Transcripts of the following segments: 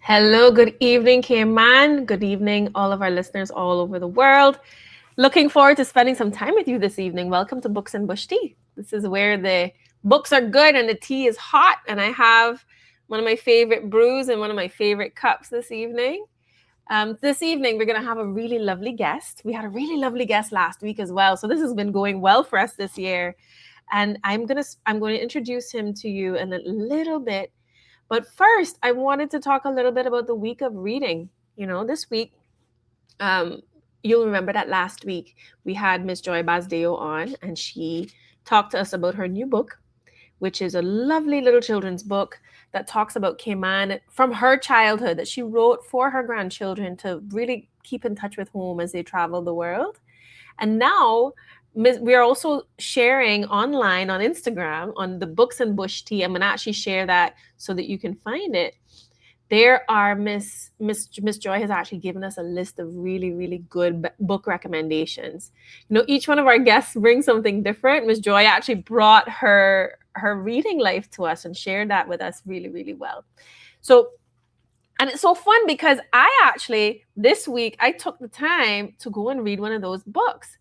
Hello, good evening, Cayman. Good evening, all of our listeners all over the world. Looking forward to spending some time with you this evening. Welcome to Books and Bush Tea. This is where the books are good and the tea is hot. And I have one of my favorite brews and one of my favorite cups this evening. This evening, we're going to have a really lovely guest. We had a really lovely guest last week as well. So this has been going well for us this year. And I'm going to introduce him to you in a little bit. But first, I wanted to talk a little bit about the week of reading. This week, you'll remember that last week we had Miss Joy Basdeo on, and she talked to us about her new book, which is a lovely little children's book that talks about Cayman from her childhood that she wrote for her grandchildren to really keep in touch with home as they travel the world. And now we are also sharing online on Instagram on the Books and Bush Tea. I'm going to actually share that so that you can find it. There are Miss Joy has actually given us a list of really, really good book recommendations. Each one of our guests brings something different. Miss Joy actually brought her reading life to us and shared that with us really, really well. And it's so fun because this week, I took the time to go and read one of those books.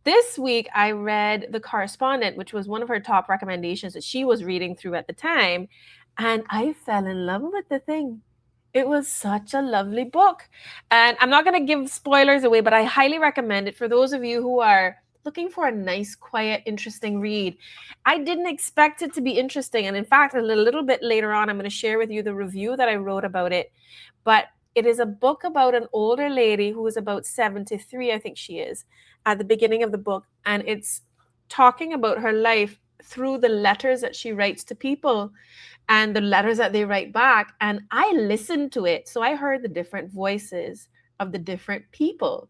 This week, I read The Correspondent, which was one of her top recommendations that she was reading through at the time. And I fell in love with the thing. It was such a lovely book. And I'm not going to give spoilers away, but I highly recommend it for those of you who are looking for a nice, quiet, interesting read. I didn't expect it to be interesting. And in fact, a little bit later on, I'm going to share with you the review that I wrote about it. But it is a book about an older lady who is about 73, I think she is, at the beginning of the book. And it's talking about her life through the letters that she writes to people and the letters that they write back. And I listened to it. So I heard the different voices of the different people.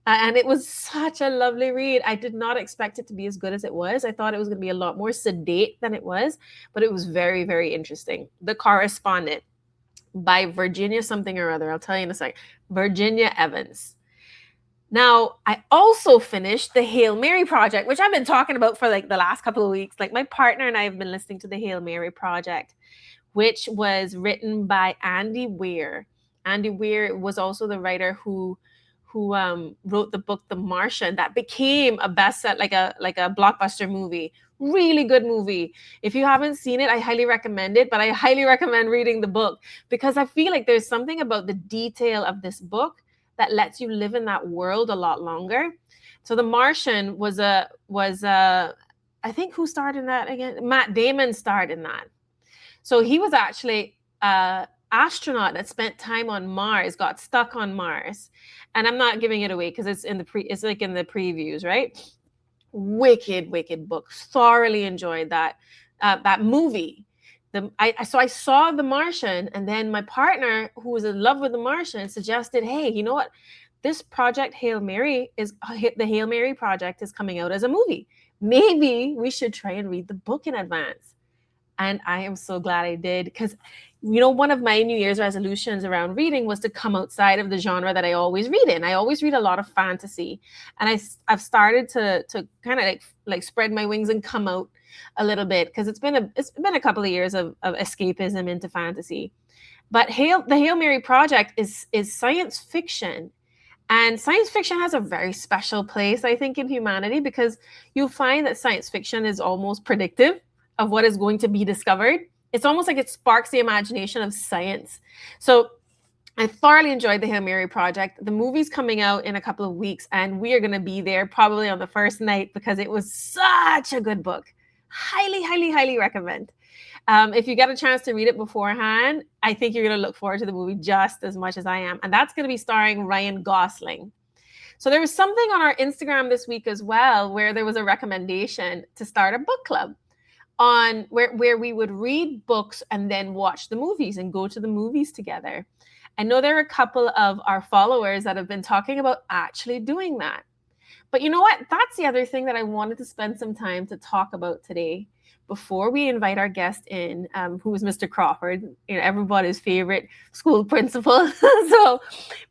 And it was such a lovely read. I did not expect it to be as good as it was. I thought it was going to be a lot more sedate than it was, but it was very, very interesting. The Correspondent by Virginia something or other. I'll tell you in a second. Virginia Evans. Now, I also finished the Hail Mary Project, which I've been talking about for like the last couple of weeks. Like my partner and I have been listening to the Hail Mary Project, which was written by Andy Weir. Andy Weir was also the writer who wrote the book The Martian that became a bestseller, like a blockbuster movie. Really good movie. If you haven't seen it, I highly recommend it, but I highly recommend reading the book because I feel like there's something about the detail of this book that lets you live in that world a lot longer. So The Martian was I think who starred in that again? Matt Damon starred in that. So he was actually an astronaut that spent time on Mars, got stuck on Mars. And I'm not giving it away because it's in the previews, right? Wicked book. Thoroughly enjoyed that movie. So I saw The Martian, and then my partner, who was in love with The Martian, suggested, hey, you know what? This project, the Hail Mary Project is coming out as a movie. Maybe we should try and read the book in advance. And I am so glad I did because, one of my New Year's resolutions around reading was to come outside of the genre that I always read in. I always read a lot of fantasy, and I've started to kind of like spread my wings and come out a little bit because it's been a couple of years of escapism into fantasy. But the Hail Mary Project is science fiction. And science fiction has a very special place, I think, in humanity because you'll find that science fiction is almost predictive of what is going to be discovered. It's almost like it sparks the imagination of science. So I thoroughly enjoyed the Hail Mary Project. The movie's coming out in a couple of weeks, and we are going to be there probably on the first night because it was such a good book. Highly, highly, highly recommend. If you get a chance to read it beforehand, I think you're going to look forward to the movie just as much as I am. And that's going to be starring Ryan Gosling. So there was something on our Instagram this week as well where there was a recommendation to start a book club on where we would read books and then watch the movies and go to the movies together. I know there are a couple of our followers that have been talking about actually doing that. But you know what? That's the other thing that I wanted to spend some time to talk about today before we invite our guest in, who is Mr. Crawford, everybody's favorite school principal. So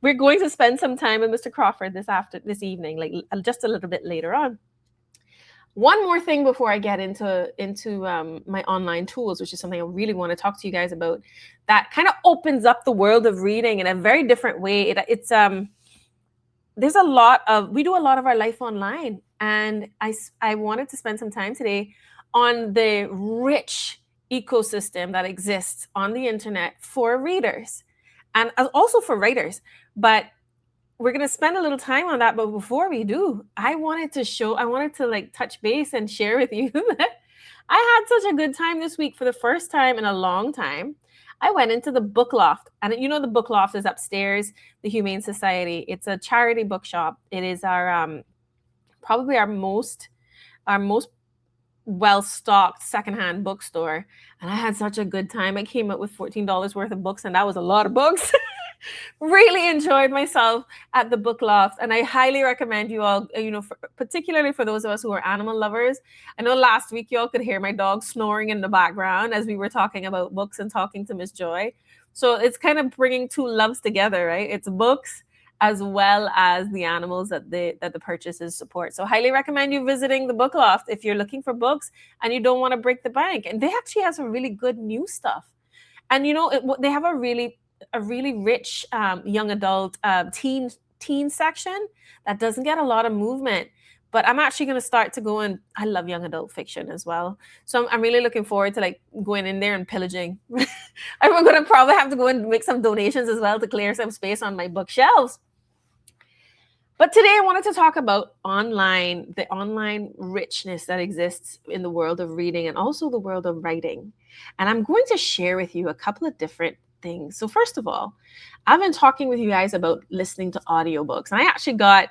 we're going to spend some time with Mr. Crawford this evening, like just a little bit later on. One more thing before I get into my online tools, which is something I really want to talk to you guys about, that kind of opens up the world of reading in a very different way. It's there's a lot of, we do a lot of our life online, and I wanted to spend some time today on the rich ecosystem that exists on the internet for readers and also for writers. But we're going to spend a little time on that. But before we do, I wanted to like touch base and share with you that I had such a good time this week. For the first time in a long time, I went into the Book Loft. And you know, the Book Loft is upstairs, the Humane Society. It's a charity bookshop. It is our probably our most well-stocked secondhand bookstore. And I had such a good time. I came up with $14 worth of books, and that was a lot of books. Really enjoyed myself at the Book Loft, and I highly recommend you all, particularly for those of us who are animal lovers. I know last week you all could hear my dog snoring in the background as we were talking about books and talking to Miss Joy. So it's kind of bringing two loves together, right? It's books as well as the animals that the purchases support. So highly recommend you visiting the Book Loft if you're looking for books and you don't want to break the bank. And they actually have some really good new stuff. And they have a really rich young adult teen section that doesn't get a lot of movement. But I'm actually going to start to go, and I love young adult fiction as well. So I'm really looking forward to like going in there and pillaging. I'm going to probably have to go and make some donations as well to clear some space on my bookshelves. But today I wanted to talk about the online richness that exists in the world of reading and also the world of writing. And I'm going to share with you a couple of different things. So first of all, I've been talking with you guys about listening to audiobooks. And I actually got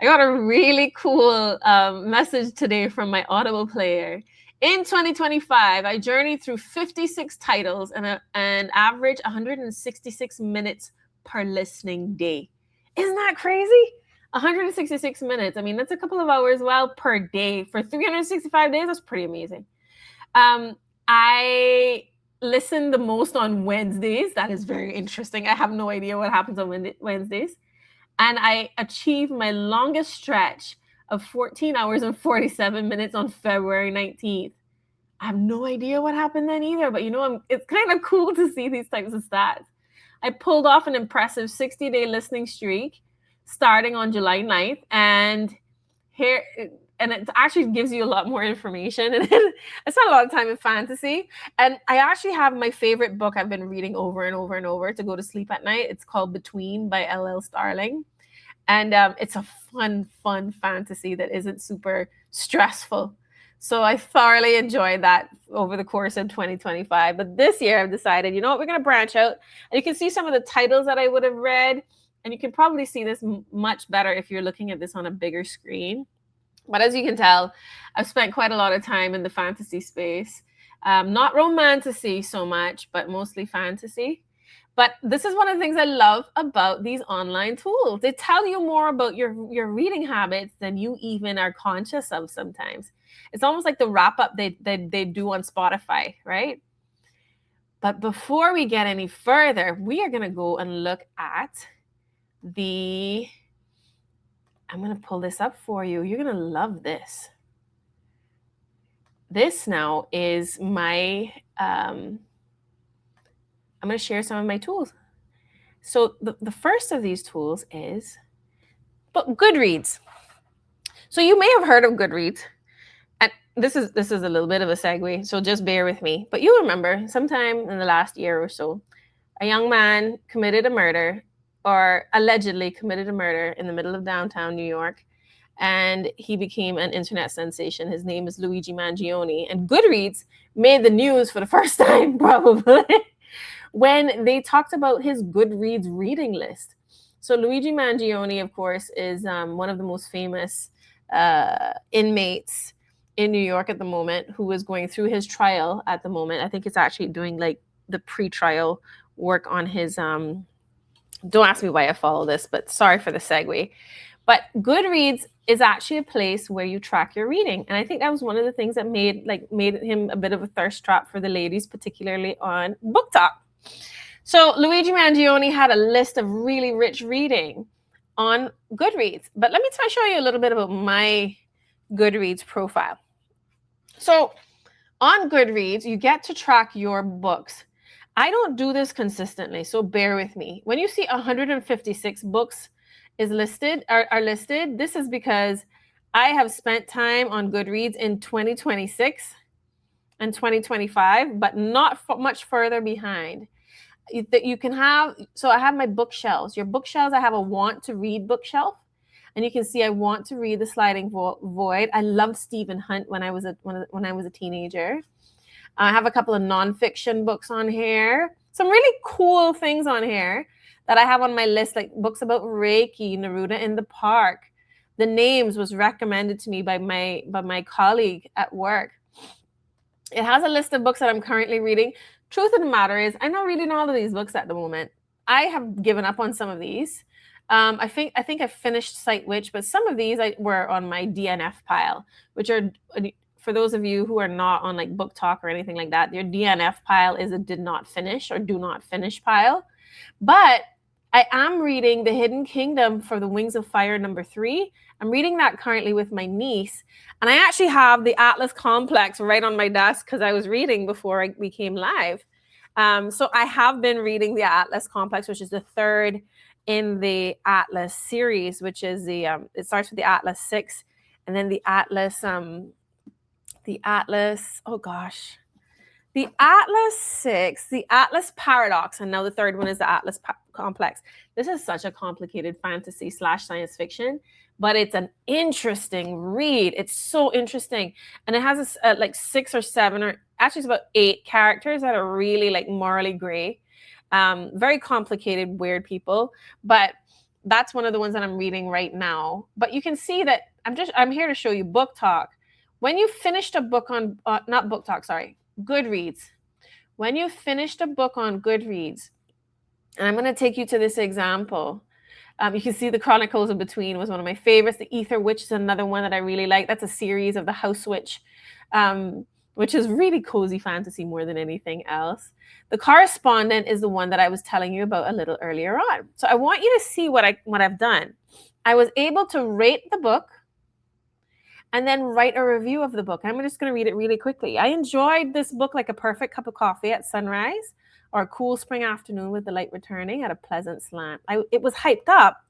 a really cool message today from my Audible player. In 2025, I journeyed through 56 titles and an average 166 minutes per listening day. Isn't that crazy? 166 minutes. I mean, that's a couple of hours per day. For 365 days, that's pretty amazing. I listen the most on Wednesdays. That is very interesting. I have no idea what happens on Wednesdays. And I achieved my longest stretch of 14 hours and 47 minutes on February 19th. I have no idea what happened then either, but it's kind of cool to see these types of stats. I pulled off an impressive 60-day listening streak starting on July 9th. And it actually gives you a lot more information. And I spent a lot of time in fantasy. And I actually have my favorite book I've been reading over and over and over to go to sleep at night. It's called Between by L.L. Starling. And it's a fun fantasy that isn't super stressful. So I thoroughly enjoyed that over the course of 2025. But this year I've decided, we're going to branch out. And you can see some of the titles that I would have read. And you can probably see this much better if you're looking at this on a bigger screen. But as you can tell, I've spent quite a lot of time in the fantasy space. Not romantasy so much, but mostly fantasy. But this is one of the things I love about these online tools. They tell you more about your reading habits than you even are conscious of sometimes. It's almost like the wrap-up they do on Spotify, right? But before we get any further, we are going to go and look at I'm going to pull this up for you. You're going to love this. This now is my, I'm going to share some of my tools. So the first of these tools is Goodreads. So you may have heard of Goodreads. And this is a little bit of a segue, so just bear with me. But you remember sometime in the last year or so, a young man committed a murder, or allegedly committed a murder in the middle of downtown New York. And he became an internet sensation. His name is Luigi Mangione. And Goodreads made the news for the first time, probably, when they talked about his Goodreads reading list. So Luigi Mangione, of course, is one of the most famous inmates in New York at the moment, who is going through his trial at the moment. I think it's actually doing like the pre-trial work on his don't ask me why I follow this, but sorry for the segue. But Goodreads is actually a place where you track your reading. And I think that was one of the things that made him a bit of a thirst trap for the ladies, particularly on Book Talk. So Luigi Mangione had a list of really rich reading on Goodreads. But let me show you a little bit about my Goodreads profile. So on Goodreads, you get to track your books. I don't do this consistently, so bear with me. When you see 156 books are listed, this is because I have spent time on Goodreads in 2026 and 2025, but not much further behind. That you can have, so I have my bookshelves. Your bookshelves, I have a want to read bookshelf. And you can see I want to read The Sliding Void. I loved Stephen Hunt when I was a teenager. I have a couple of nonfiction books on here. Some really cool things on here that I have on my list, like books about Reiki, Neruda in the Park. The Names was recommended to me by my colleague at work. It has a list of books that I'm currently reading. Truth of the matter is, I'm not reading all of these books at the moment. I have given up on some of these. I think I finished Sight Witch, but some of these were on my DNF pile, which are, for those of you who are not on like Book Talk or anything like that, your DNF pile is a did not finish or do not finish pile. But I am reading The Hidden Kingdom for the Wings of Fire #3. I'm reading that currently with my niece. And I actually have the Atlas Complex right on my desk because I was reading before we came live. So I have been reading the Atlas Complex, which is the third in the Atlas series, which is it starts with the Atlas 6 and then the Atlas, oh gosh, the Atlas 6, the Atlas Paradox, and now the third one is the Atlas Complex. This is such a complicated fantasy / science fiction, but it's an interesting read. It's so interesting. And it has like 6 or 7, or actually it's about 8 characters that are really like morally gray. Very complicated, weird people. But that's one of the ones that I'm reading right now. But you can see that I'm here to show you Book Talk. When you finished a book on, not Book Talk, sorry, Goodreads. When you finished a book on Goodreads, and I'm going to take you to this example. You can see The Chronicles of Between was one of my favorites. The Ether Witch is another one that I really like. That's a series of the House Witch, which is really cozy fantasy more than anything else. The Correspondent is the one that I was telling you about a little earlier on. So I want you to see what I've done. I was able to rate the book and then write a review of the book. I'm just going to read it really quickly. I enjoyed this book like a perfect cup of coffee at sunrise or a cool spring afternoon with the light returning at a pleasant slant. It was hyped up,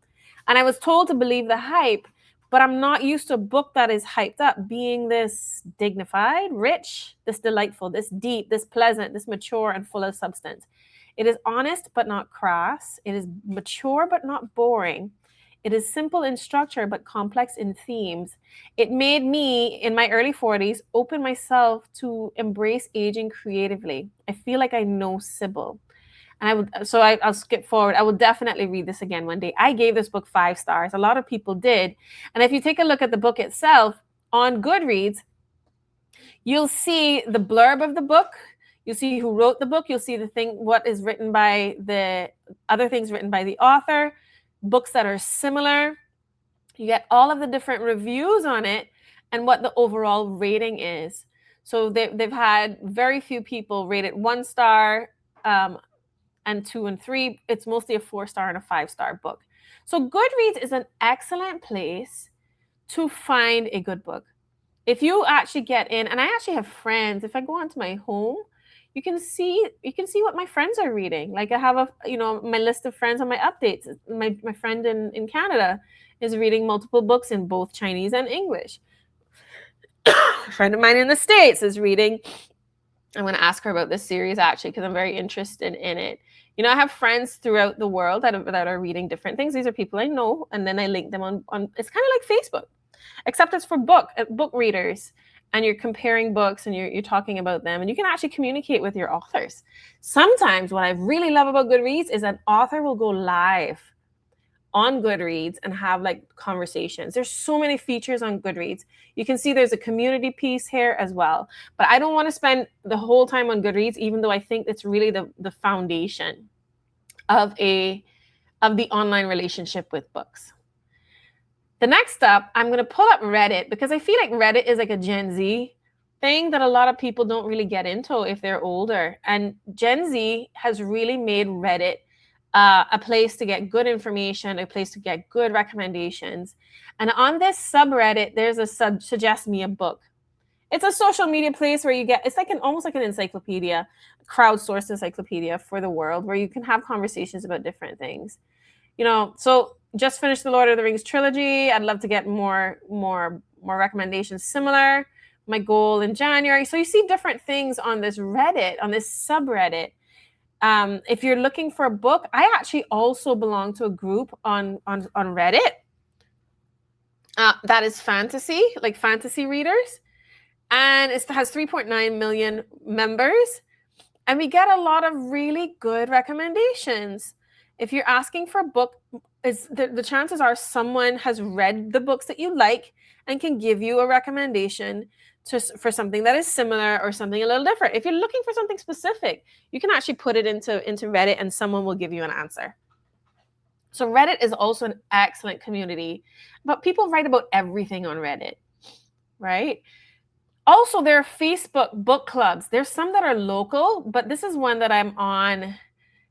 and I was told to believe the hype, but I'm not used to a book that is hyped up being this dignified, rich, this delightful, this deep, this pleasant, this mature, and full of substance. It is honest but not crass. It is mature but not boring. It is simple in structure, but complex in themes. It made me, in my early 40s, open myself to embrace aging creatively. I feel like I know Sybil. And I'll skip forward. I will definitely read this again one day. I gave this book 5 stars. A lot of people did. And if you take a look at the book itself on Goodreads, you'll see the blurb of the book. You'll see who wrote the book. You'll see what is written by the other things written by the author. Books that are similar. You get all of the different reviews on it and what the overall rating is. So they've had very few people rate it 1 star and 2 and 3. It's mostly a 4-star and a 5-star book. So Goodreads is an excellent place to find a good book. If you actually get in, and I actually have friends, if I go onto my home, you can see what my friends are reading. Like I have my list of friends on my updates. My friend in Canada is reading multiple books in both Chinese and English. A friend of mine in the States is reading. I'm going to ask her about this series actually because I'm very interested in it. I have friends throughout the world that are reading different things. These are people I know, and then I link them on. It's kind of like Facebook, except it's for book readers. And you're comparing books and you're talking about them, and you can actually communicate with your authors. Sometimes what I really love about Goodreads is an author will go live on Goodreads and have like conversations. There's so many features on Goodreads. You can see there's a community piece here as well. But I don't want to spend the whole time on Goodreads, even though I think it's really the foundation of the online relationship with books. The next up, I'm going to pull up Reddit because I feel like Reddit is like a Gen Z thing that a lot of people don't really get into if they're older. And Gen Z has really made Reddit a place to get good information, a place to get good recommendations. And on this subreddit, there's a suggest me a book. It's a social media place where it's like almost like an encyclopedia, crowdsourced encyclopedia for the world, where you can have conversations about different things. So just finished the Lord of the Rings trilogy. I'd love to get more recommendations similar. My goal in January. So you see different things on this Reddit, on this subreddit. If you're looking for a book, I actually also belong to a group on Reddit that is fantasy, like fantasy readers. And it has 3.9 million members. And we get a lot of really good recommendations. If you're asking for a book, the chances are someone has read the books that you like and can give you a recommendation for something that is similar or something a little different. If you're looking for something specific, you can actually put it into Reddit and someone will give you an answer. So Reddit is also an excellent community, but people write about everything on Reddit, right? Also, there are Facebook book clubs. There's some that are local, but this is one that I'm on.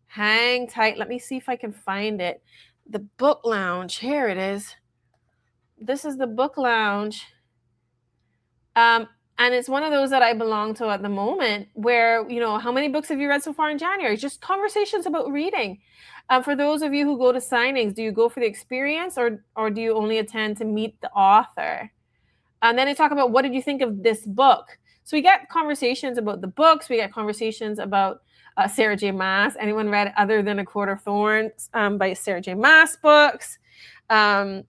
Hang tight. Let me see if I can find it. The Book Lounge. Here it is. This is the Book Lounge. And it's one of those that I belong to at the moment where, how many books have you read so far in January? Just conversations about reading. For those of you who go to signings, do you go for the experience or do you only attend to meet the author? And then they talk about, what did you think of this book? So we get conversations about the books. We get conversations about Sarah J. Maas. Anyone read Other Than a Court of Thorns by Sarah J. Maas books? And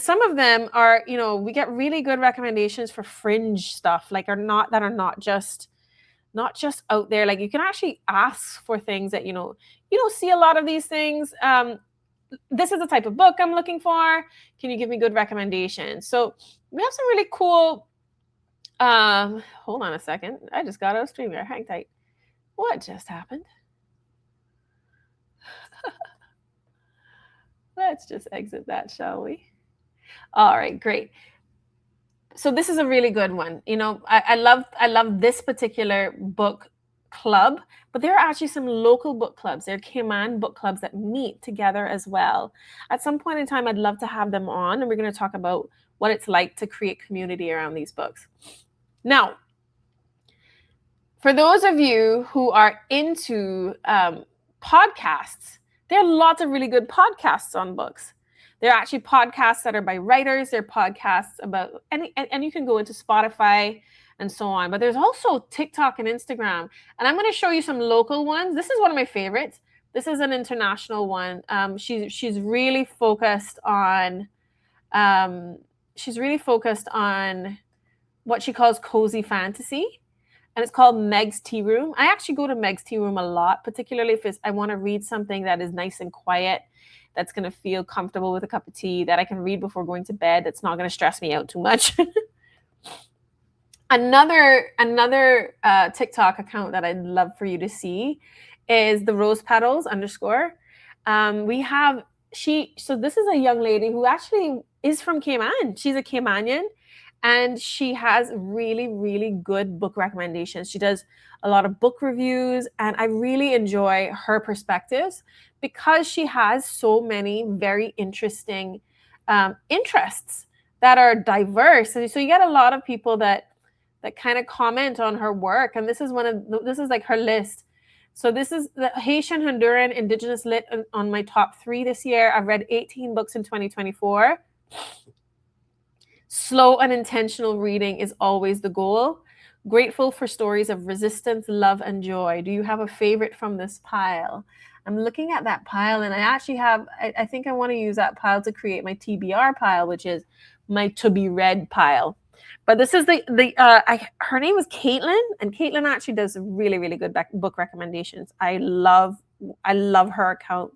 some of them are, we get really good recommendations for fringe stuff, like that are not just out there. Like you can actually ask for things that, you don't see a lot of these things. This is the type of book I'm looking for. Can you give me good recommendations? So we have some really cool, hold on a second. I just got out of stream here. Hang tight. What just happened? Let's just exit that, shall we? All right, great. So this is a really good one. I love this particular book club, but there are actually some local book clubs. There are Cayman book clubs that meet together as well. At some point in time, I'd love to have them on, and we're going to talk about what it's like to create community around these books. Now, for those of you who are into podcasts, there are lots of really good podcasts on books. There are actually podcasts that are by writers. There are podcasts about, and you can go into Spotify and so on. But there's also TikTok and Instagram. And I'm going to show you some local ones. This is one of my favorites. This is an international one. She's really focused on what she calls cozy fantasy. And it's called Meg's Tea Room. I actually go to Meg's Tea Room a lot, particularly if I want to read something that is nice and quiet, that's going to feel comfortable with a cup of tea, that I can read before going to bed, that's not going to stress me out too much. Another TikTok account that I'd love for you to see is the Rose Petals _ So this is a young lady who actually is from Cayman. She's a Caymanian. And she has really, really good book recommendations. She does a lot of book reviews, and I really enjoy her perspectives because she has so many very interesting interests that are diverse. And so you get a lot of people that kind of comment on her work. And this is like her list. So this is the Haitian, Honduran, Indigenous Lit on my top 3 this year. I've read 18 books in 2024. Slow and intentional reading is always the goal. Grateful for stories of resistance, love, and joy. Do you have a favorite from this pile? I'm looking at that pile, and I actually have, I think I want to use that pile to create my TBR pile, which is my to be read pile. But this is her name is Caitlin, and Caitlin actually does really, really good book recommendations. I love her account.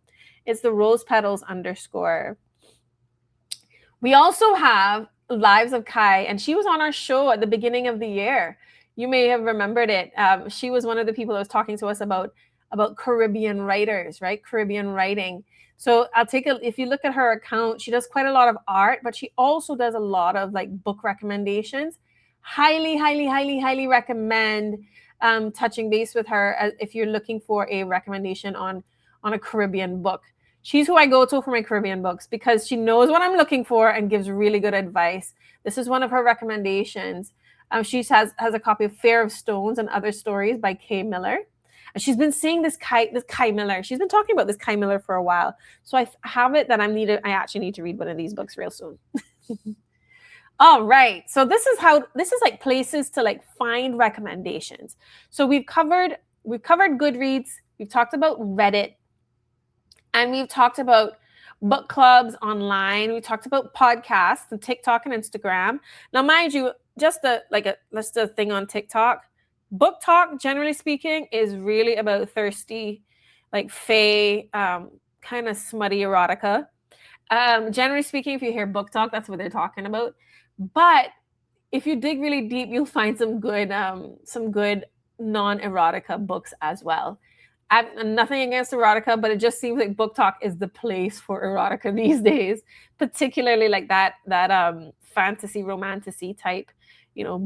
It's the Rose Petals _ We also have Lives of Kai, and she was on our show at the beginning of the year. You may have remembered it. She was one of the people that was talking to us about Caribbean writers, right? Caribbean writing. So if you look at her account, she does quite a lot of art, but she also does a lot of like book recommendations. Highly, highly, highly, highly recommend touching base with her if you're looking for a recommendation on a Caribbean book. She's who I go to for my Caribbean books because she knows what I'm looking for and gives really good advice. This is one of her recommendations. She has a copy of Fear of Stones and Other Stories by Kay Miller. And she's been seeing this Kay Miller. She's been talking about this Kay Miller for a while. So I have it that I actually need to read one of these books real soon. All right. So this is like places to like find recommendations. So we've covered Goodreads, we've talked about Reddit, and we've talked about book clubs online. We talked about podcasts and TikTok and Instagram. Now, mind you, just let's do a thing on TikTok. Book talk, generally speaking, is really about thirsty, like fae, kind of smutty erotica. Generally speaking, if you hear book talk, that's what they're talking about. But if you dig really deep, you'll find some good non-erotica books as well. I've nothing against erotica, but it just seems like book talk is the place for erotica these days, particularly like that fantasy romantasy type,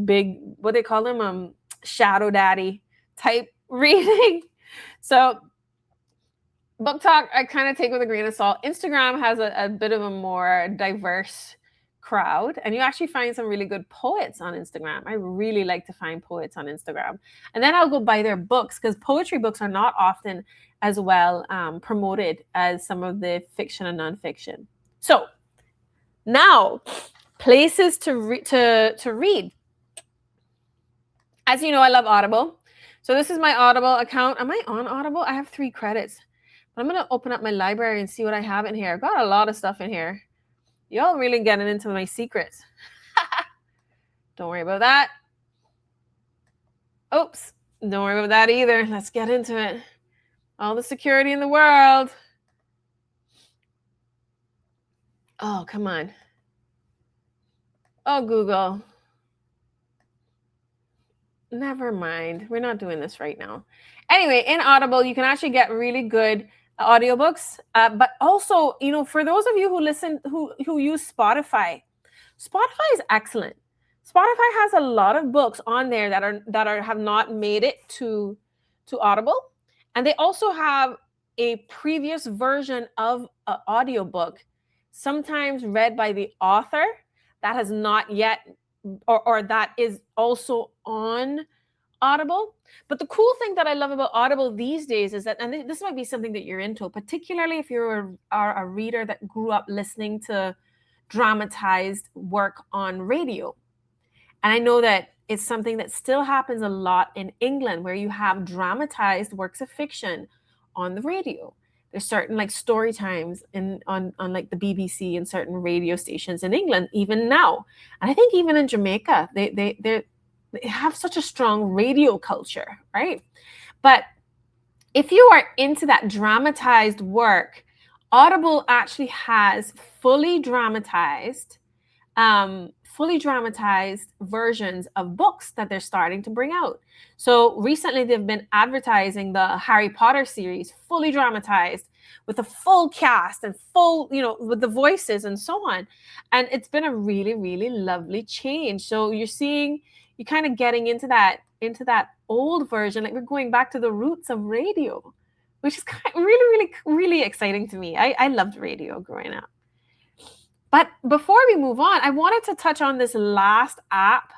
big, what they call them, shadow daddy type reading. So book talk, I kind of take with a grain of salt. Instagram has a bit of a more diverse crowd, and you actually find some really good poets on Instagram. I really like to find poets on Instagram, and then I'll go buy their books, because poetry books are not often as well promoted as some of the fiction and nonfiction. So now, places to read. As you know, I love Audible. So this is my Audible account. Am I on Audible? I have 3 credits. But I'm going to open up my library and see what I have in here. I've got a lot of stuff in here. Y'all really getting into my secrets. Don't worry about that. Oops. Don't worry about that either. Let's get into it. All the security in the world. Oh, come on. Oh, Google. Never mind. We're not doing this right now. Anyway, in Audible, you can actually get really good audiobooks, but also, for those of you who listen, who use Spotify is excellent. Spotify has a lot of books on there that have not made it to Audible, and they also have a previous version of an audiobook, sometimes read by the author, that has not yet, or that is also on Audible. But the cool thing that I love about Audible these days is that, and this might be something that you're into, particularly if you're a reader that grew up listening to dramatized work on radio. And I know that it's something that still happens a lot in England, where you have dramatized works of fiction on the radio. There's certain like story times on like the BBC and certain radio stations in England, even now. And I think even in Jamaica, they have such a strong radio culture, right? But if you are into that dramatized work, Audible actually has fully dramatized versions of books that they're starting to bring out. So recently they've been advertising the Harry Potter series, fully dramatized, with a full cast and full, with the voices and so on. And it's been a really, really lovely change. So you're kind of getting into that old version. Like, we're going back to the roots of radio, which is really, really, really exciting to me. I loved radio growing up. But before we move on, I wanted to touch on this last app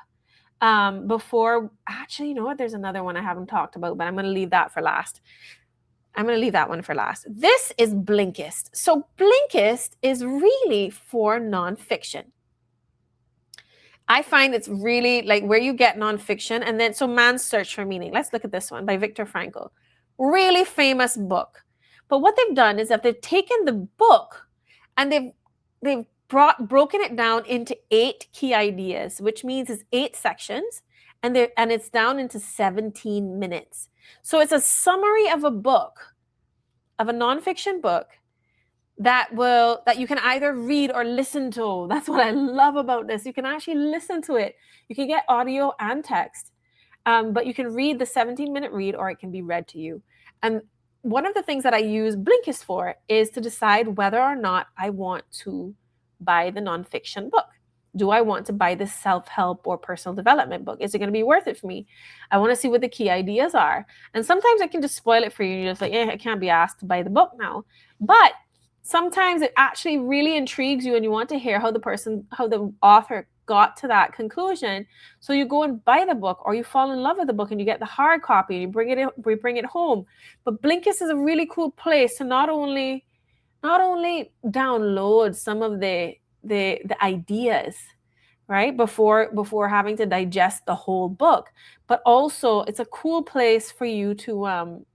actually, you know what? There's another one I haven't talked about, but I'm going to leave that for last. This is Blinkist. So Blinkist is really for nonfiction. I find it's really like where you get nonfiction, and then so Man's Search for Meaning. Let's look at this one by Viktor Frankl. Really famous book. But what they've done is that they've taken the book and they've broken it down into 8 key ideas, which means it's 8 sections, and it's down into 17 minutes. So it's a summary of a book, of a nonfiction book, that you can either read or listen to. That's what I love about this. You can actually listen to it. You can get audio and text, but you can read the 17-minute read, or it can be read to you. And one of the things that I use Blinkist for is to decide whether or not I want to buy the nonfiction book. Do I want to buy the self-help or personal development book? Is it going to be worth it for me? I want to see what the key ideas are. And sometimes I can just spoil it for you. You're just like, I can't be asked to buy the book now. But sometimes it actually really intrigues you, and you want to hear how the author got to that conclusion. So you go and buy the book, or you fall in love with the book and you get the hard copy and you bring it home. But Blinkist is a really cool place to not only download some of the ideas, right, before having to digest the whole book, but also it's a cool place for you to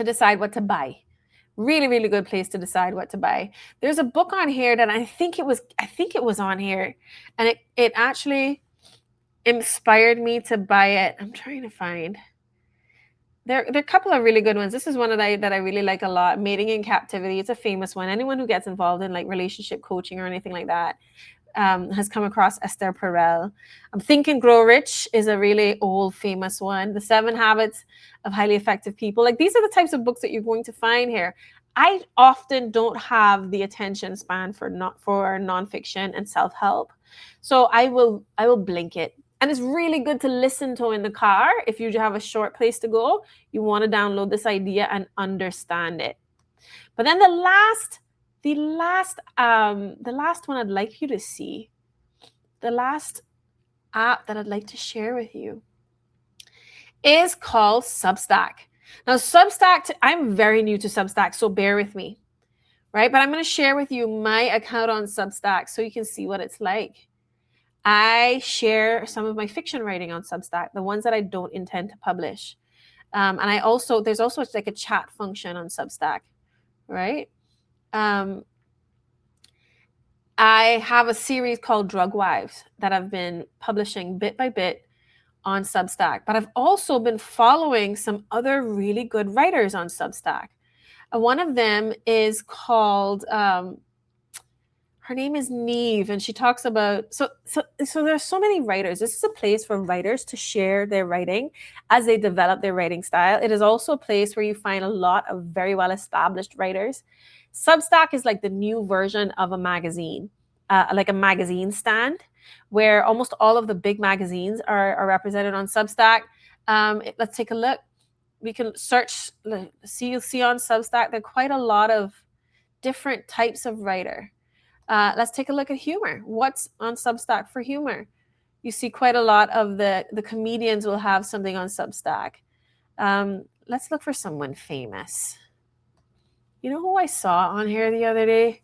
decide what to buy. Really, really good place to decide what to buy. There's a book on here that I think it was on here, and it actually inspired me to buy it. I'm trying to find. There are a couple of really good ones. This is one that I really like a lot. Mating in Captivity. It's a famous one. Anyone who gets involved in like relationship coaching or anything like that has come across Esther Perel. Think and Grow Rich is a really old, famous one. The 7 Habits of Highly Effective People. Like, these are the types of books that you're going to find here. I often don't have the attention span for nonfiction and self-help, so I will blink it. And it's really good to listen to in the car. If you have a short place to go, you want to download this idea and understand it. But then the last one I'd like you to see, the last app that I'd like to share with you is called Substack. Now, Substack, I'm very new to Substack, so bear with me, right? But I'm going to share with you my account on Substack so you can see what it's like. I share some of my fiction writing on Substack, the ones that I don't intend to publish. And there's also like a chat function on Substack, right? I have a series called Drug Wives that I've been publishing bit by bit on Substack, but I've also been following some other really good writers on Substack. One of them is called, her name is Neve, and she talks about, so there's so many writers. This is a place for writers to share their writing as they develop their writing style. It is also a place where you find a lot of very well-established writers. Substack is like the new version of a magazine, like a magazine stand, where almost all of the big magazines are represented on Substack. Let's take a look. We can search, you'll see on Substack, there are quite a lot of different types of writer. Let's take a look at humor. What's on Substack for humor? You see quite a lot of the comedians will have something on Substack. Let's look for someone famous. You know who I saw on here the other day?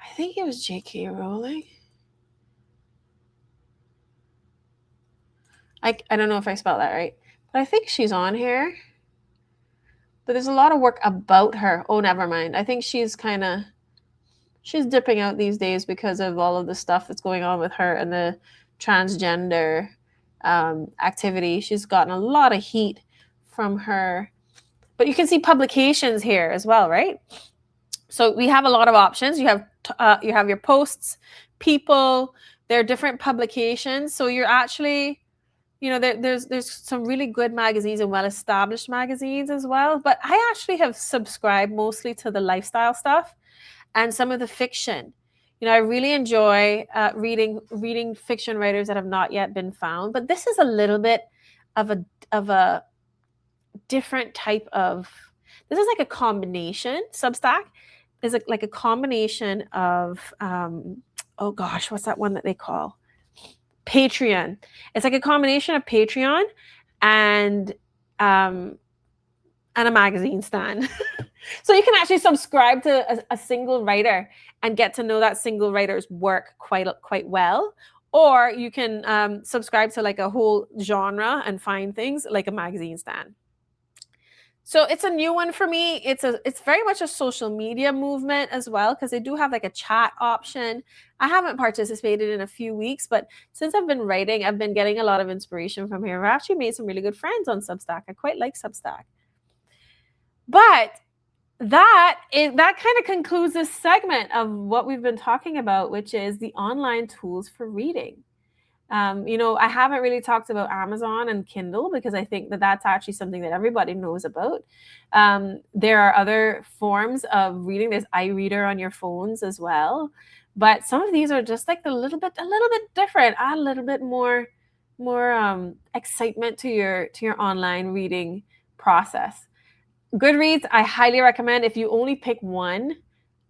I think it was J.K. Rowling. I don't know if I spelled that right, but I think she's on here. But there's a lot of work about her. Oh, never mind. I think she's dipping out these days because of all of the stuff that's going on with her and the transgender activity. She's gotten a lot of heat from her. But you can see publications here as well, right? So we have a lot of options. You have your posts, people. There are different publications. So you're actually, there's some really good magazines and well-established magazines as well. But I actually have subscribed mostly to the lifestyle stuff and some of the fiction. I really enjoy reading fiction writers that have not yet been found. But this is a little bit of a different type of. This is like a combination. Substack is like a combination of. Oh gosh, what's that one that they call? Patreon. It's like a combination of Patreon and a magazine stand. So you can actually subscribe to a single writer and get to know that single writer's work quite well. Or you can subscribe to like a whole genre and find things like a magazine stand. So it's a new one for me. It's very much a social media movement as well, because they do have like a chat option. I haven't participated in a few weeks, but since I've been writing, I've been getting a lot of inspiration from here. I've actually made some really good friends on Substack. I quite like Substack. But that kind of concludes this segment of what we've been talking about, which is the online tools for reading. I haven't really talked about Amazon and Kindle because I think that that's actually something that everybody knows about. There are other forms of reading. There's iReader on your phones as well, but some of these are just like a little bit different. Add a little bit more excitement to your online reading process. Goodreads, I highly recommend. If you only pick one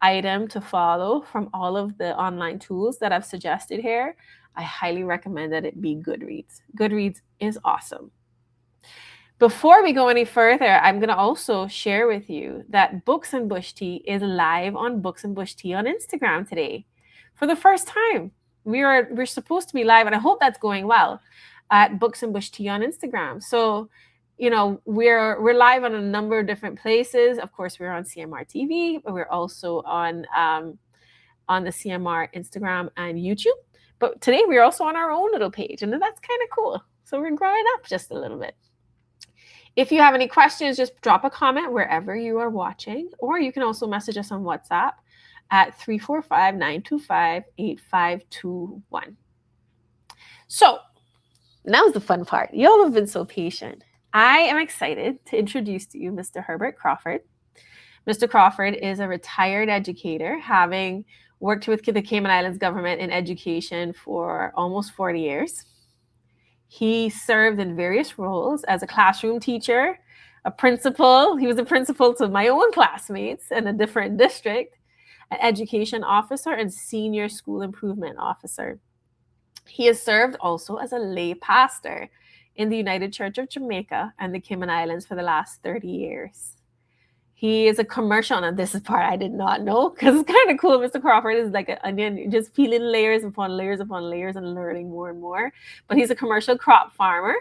item to follow from all of the online tools that I've suggested here, I highly recommend that it be Goodreads. Goodreads is awesome. Before we go any further, I'm going to also share with you that Books and Bush Tea is live on Books and Bush Tea on Instagram today. For the first time, we're supposed to be live, and I hope that's going well at Books and Bush Tea on Instagram. So, we're live on a number of different places. Of course, we're on CMR TV, but we're also on the CMR Instagram and YouTube. But today we're also on our own little page, and that's kind of cool. So we're growing up just a little bit. If you have any questions, just drop a comment wherever you are watching, or you can also message us on WhatsApp at 345-925-8521. So now's the fun part. Y'all have been so patient. I am excited to introduce to you Mr. Herbert Crawford. Mr. Crawford is a retired educator, having worked with the Cayman Islands government in education for almost 40 years. He served in various roles as a classroom teacher, a principal. He was a principal to my own classmates in a different district, an education officer, and senior school improvement officer. He has served also as a lay pastor in the United Church of Jamaica and the Cayman Islands for the last 30 years. He is a commercial, and this is part I did not know because it's kind of cool. Mr. Crawford is like an onion, just peeling layers upon layers upon layers and learning more and more. But he's a commercial crop farmer,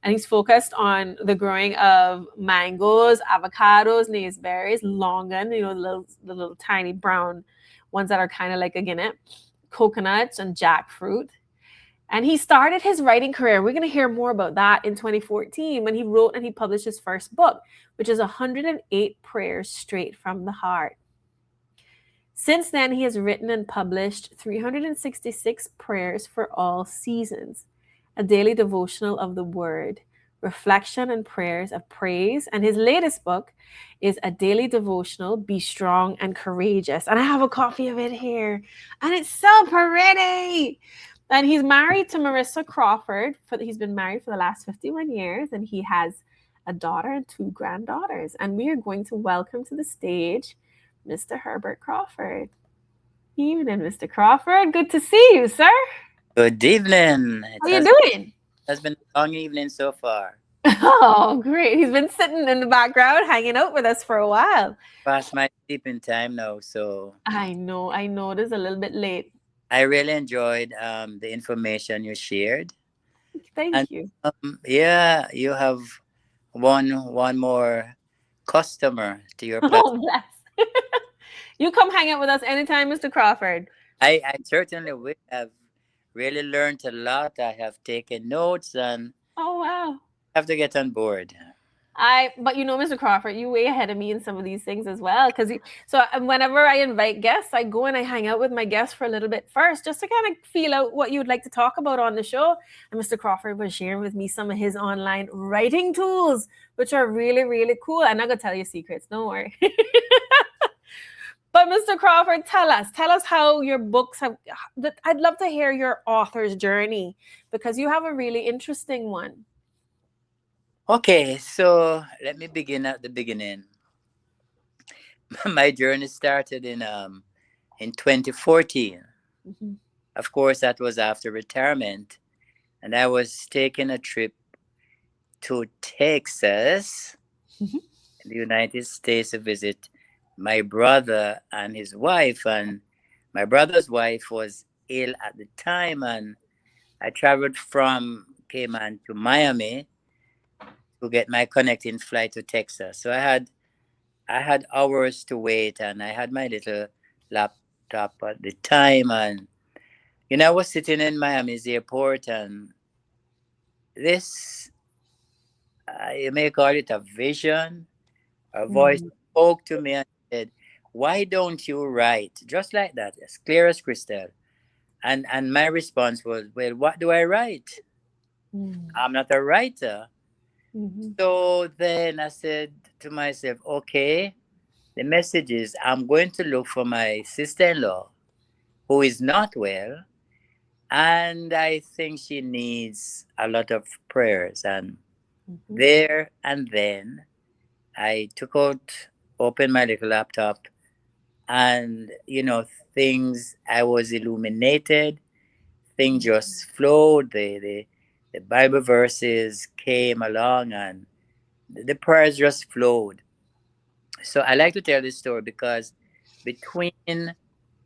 and he's focused on the growing of mangoes, avocados, naseberries, longan, the little tiny brown ones that are kind of like a guinea, coconuts, and jackfruit. And he started his writing career. We're going to hear more about that in 2014 when he wrote and he published his first book, which is 108 Prayers Straight from the Heart. Since then, he has written and published 366 prayers for all seasons, a daily devotional of the word, reflection and prayers of praise. And his latest book is a daily devotional, Be Strong and Courageous. And I have a copy of it here. And it's so pretty. And he's married to Marissa Crawford. He's been married for the last 51 years, and he has a daughter and 2 granddaughters. And we are going to welcome to the stage Mr. Herbert Crawford. Evening, Mr. Crawford. Good to see you, sir. Good evening. How you doing? It's been a long evening so far. Oh, great. He's been sitting in the background, hanging out with us for a while. Past my sleeping time now, so. I know. It is a little bit late. I really enjoyed the information you shared. Thank you. Yeah, you have one more customer to your platform. Oh, bless. You come hang out with us anytime, Mr. Crawford. I certainly will. Have really learned a lot. I have taken notes and Oh, wow. have to get on board. But Mr. Crawford, you way ahead of me in some of these things as well. So whenever I invite guests, I go and I hang out with my guests for a little bit first, just to kind of feel out what you'd like to talk about on the show. And Mr. Crawford was sharing with me some of his online writing tools, which are really, really cool. I'm not gonna tell you secrets, don't worry. But Mr. Crawford, tell us how your books have. I'd love to hear your author's journey because you have a really interesting one. Okay, so let me begin at the beginning. My journey started in 2014. Mm-hmm. Of course, that was after retirement, and I was taking a trip to Texas, Mm-hmm. in the United States, to visit my brother and his wife. And my brother's wife was ill at the time, and I traveled from Cayman to Miami to get my connecting flight to Texas. So I had hours to wait, and I had my little laptop at the time, and I was sitting in Miami's airport, and this you may call it a vision. A voice spoke to me and said, "Why don't you write?" Just like that, as clear as crystal. And my response was, "Well, what do I write? I'm not a writer." Mm-hmm. So then I said to myself, okay, the message is I'm going to look for my sister-in-law who is not well, and I think she needs a lot of prayers. And there and then I opened my little laptop, and, things, I was illuminated. thing just flowed. The Bible verses came along, and the prayers just flowed. So I like to tell this story because between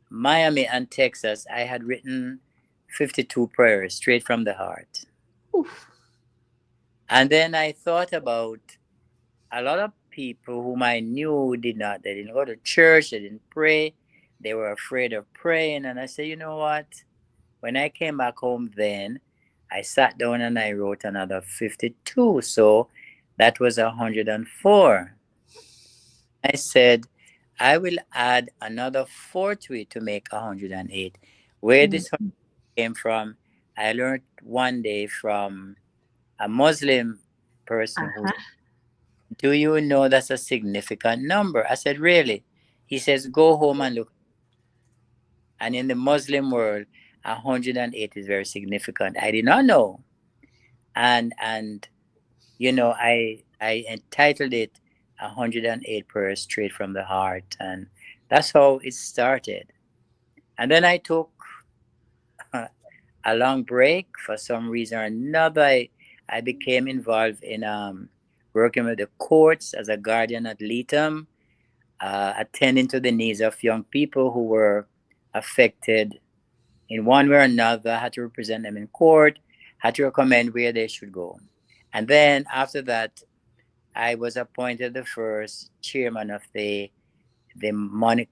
Miami and Texas, I had written 52 prayers straight from the heart. Oof. And then I thought about a lot of people whom I knew did not. They didn't go to church, they didn't pray, they were afraid of praying. And I said, you know what? When I came back home, then I sat down and I wrote another 52. So that was 104. I said, I will add another four to it to make 108. Where Mm. this came from, I learned one day from a Muslim person who Uh-huh. said, do you know that's a significant number? I said, really? He says, go home and look. And in the Muslim world, 108 is very significant. I did not know. And I entitled it 108 prayers straight from the heart. And that's how it started. And then I took a long break for some reason or another. I became involved in working with the courts as a guardian ad litem, attending to the needs of young people who were affected in one way or another. I had to represent them in court, had to recommend where they should go. And then after that, I was appointed the first chairman of the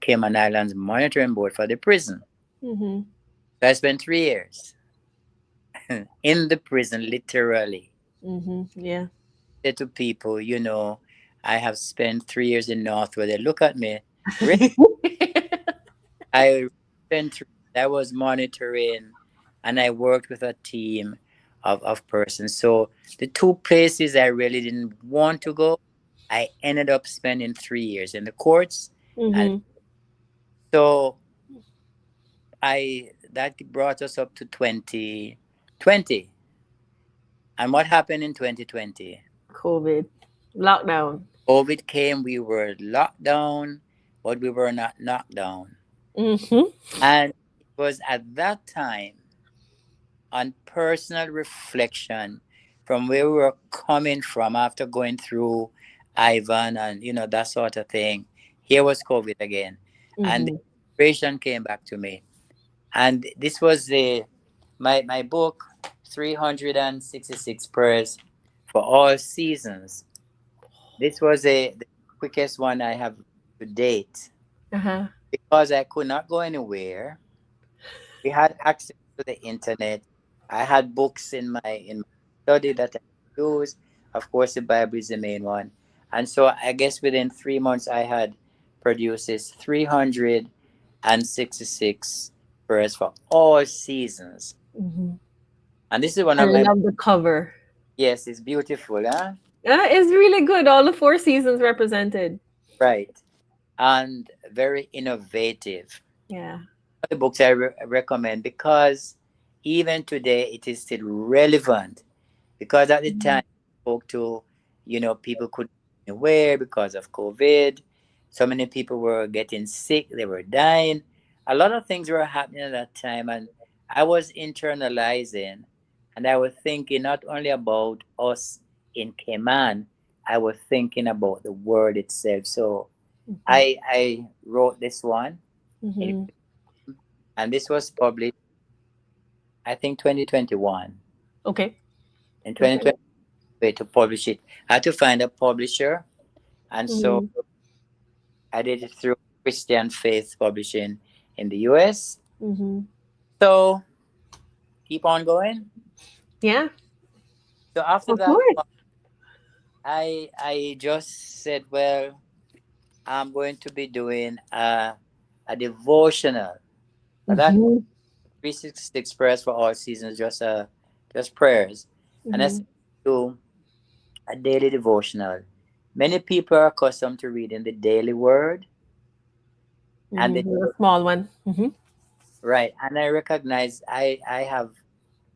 Cayman Islands Monitoring Board for the prison. Mm-hmm. So I spent 3 years in the prison, literally. Mm-hmm. Yeah. Said to people, I have spent 3 years in Northwood. They look at me. Really? I spent I was monitoring, and I worked with a team of persons. So the two places I really didn't want to go, I ended up spending 3 years in the courts. And Mm-hmm. so I that brought us up to 2020. And what happened in 2020? COVID. Lockdown. COVID came, we were locked down, but we were not knocked down. Mm-hmm. And it was at that time, on personal reflection, from where we were coming from after going through Ivan and that sort of thing. Here was COVID again. And the Mm-hmm. inspiration came back to me. And this was my book, 366 Prayers for All Seasons. This was the quickest one I have to date Uh-huh. because I could not go anywhere. We had access to the internet. I had books in my study that I use. Of course, the Bible is the main one. And so I guess within 3 months I had produced this 366 prayers for all seasons. Mm-hmm. And this is one I of my love the cover. yes, it's beautiful, huh? It's really good. All the four seasons represented. Right. And very innovative. Yeah. The books I recommend because even today it is still relevant because at the Mm-hmm. time I spoke to people couldn't go anywhere because of COVID. So many people were getting sick, they were dying. A lot of things were happening at that time, and I was internalizing, and I was thinking not only about us in Cayman, I was thinking about the world itself. So Mm-hmm. I wrote this one, Mm-hmm. and this was published, I think, 2021. Okay. In Okay. 2020, to publish it, I had to find a publisher, and so Mm-hmm. I did it through Christian Faith Publishing in the US. Mm-hmm. So keep on going. Yeah. So after Of that, course. I just said, well, I'm going to be doing a devotional. For that, Mm-hmm. 366 prayers for all seasons, just prayers, and I Mm-hmm. said, do a daily devotional. Many people are accustomed to reading the daily word, and Mm-hmm. The small one. Mm-hmm. right, and I recognize I have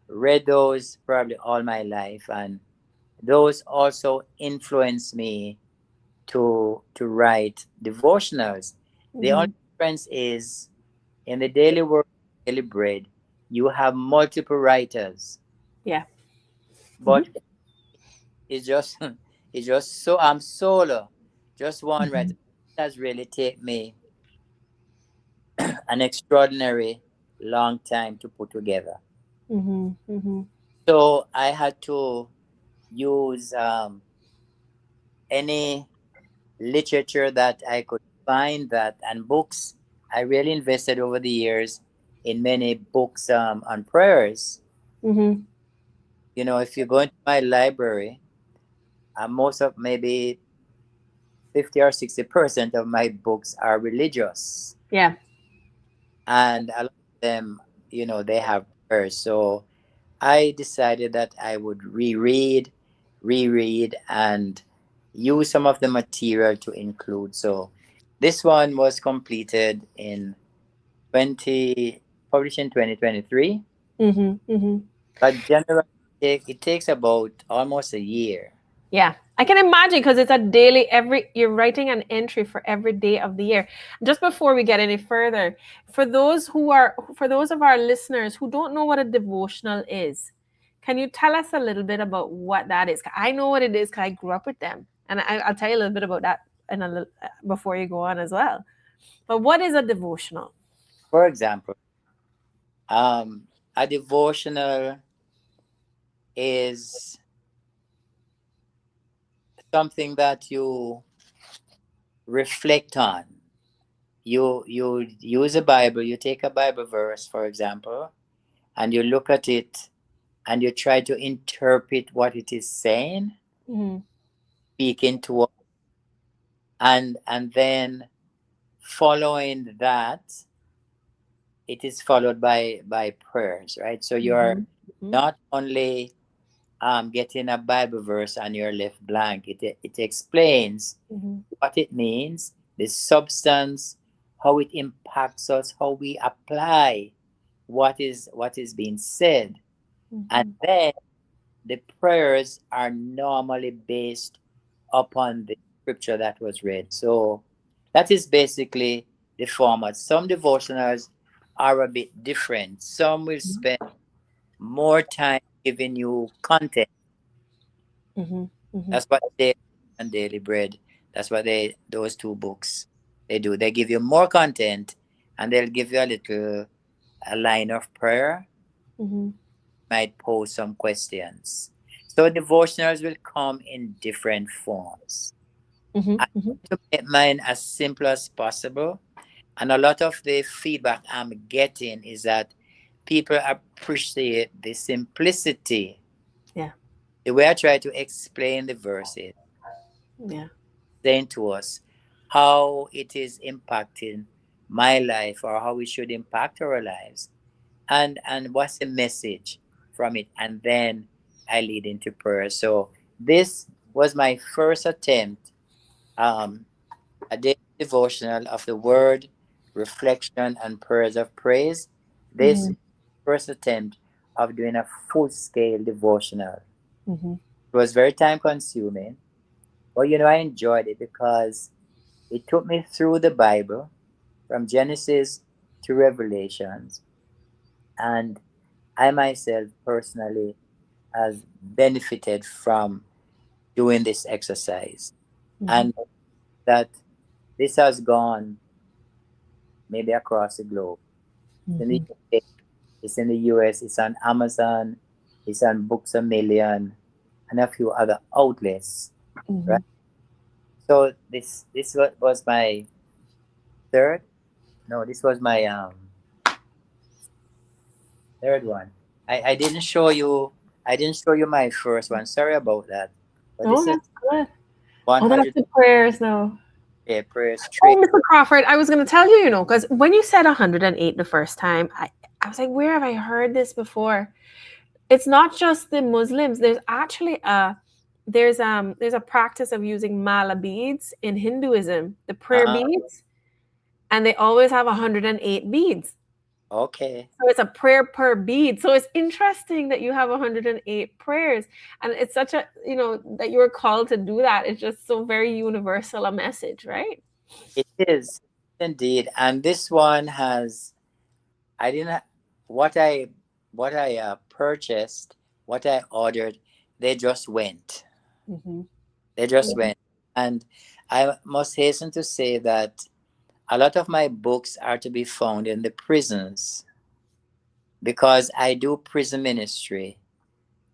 read those probably all my life, and those also influence me to write devotionals. The Mm-hmm. only difference is in the daily word, daily bread. you have multiple writers, Yeah. but it's just it's just so I'm solo, just one writer. It has really taken me an extraordinary long time to put together. Mm-hmm. Mm-hmm. So I had to use any literature that I could find, that and books. I really invested over the years in many books on prayers. Mm-hmm. You know, if you go into my library, most of maybe 50 or 60% of my books are religious, Yeah. and a lot of them, you know, they have prayers. So I decided that I would reread, and use some of the material to include. So this one was completed in 20, published in 2023. Mm-hmm. Mm-hmm. But generally, it takes about almost a year. Yeah, I can imagine because it's a daily, every you're writing an entry for every day of the year. Just before we get any further, for those of our listeners who don't know what a devotional is, can you tell us a little bit about what that is? 'Cause I know what it is because I grew up with them, and I'll tell you a little bit about that in a little before you go on as well. But what is a devotional? For example, a devotional is something that you reflect on. You use a Bible, you take a Bible verse, for example, and you look at it and you try to interpret what it is saying, Mm-hmm. speaking to us, and then following that, it is followed by prayers, right? So you're Mm-hmm. not only getting a Bible verse and you're left blank. It explains Mm-hmm. what it means, the substance, how it impacts us, how we apply what is being said, and Mm-hmm. then the prayers are normally based upon the scripture that was read. So that is basically the format. Some devotionals are a bit different. Some will spend more time giving you content. Mm-hmm. Mm-hmm. That's what they and Daily Bread. That's what those two books they do. They give you more content, and they'll give you a line of prayer, Mm-hmm. might pose some questions. So devotionals will come in different forms. I Mm-hmm. try to make mine as simple as possible. And a lot of the feedback I'm getting is that people appreciate the simplicity, Yeah. the way I try to explain the verses, Yeah. saying to us how it is impacting my life or how it should impact our lives, and what's the message from it, and then I lead into prayer. So this was my first attempt, um, a daily devotional of the word, reflection, and prayers of praise. This Mm-hmm. first attempt of doing a full scale devotional. Mm-hmm. It was very time consuming, but you know, I enjoyed it because it took me through the Bible from Genesis to Revelations, and I myself personally has benefited from doing this exercise, Mm-hmm. and that this has gone maybe across the globe. It's in the Mm-hmm. UK, it's in the US, it's on Amazon, it's on Books a Million, and a few other outlets, Mm-hmm. right? So this was my third. No, this was my third one. I didn't show you. I didn't show you my first one. Sorry about that. But Oh, this is that's good. Oh, that's 100 the prayers now. prayers Oh, straight. Mr. Crawford, I was going to tell you, because when you said 108 the first time, I was like, where have I heard this before? It's not just the Muslims. There's actually there's a practice of using mala beads in Hinduism, the prayer Ah, beads, and they always have 108 beads. okay. So it's a prayer per bead. So it's interesting that you have 108 prayers. And it's such a, that you're called to do that. It's just so very universal a message, right? It is indeed. And this one has, I didn't, what I what I purchased, what I ordered, they just went. Mm-hmm. They just went. And I must hasten to say that a lot of my books are to be found in the prisons because I do prison ministry.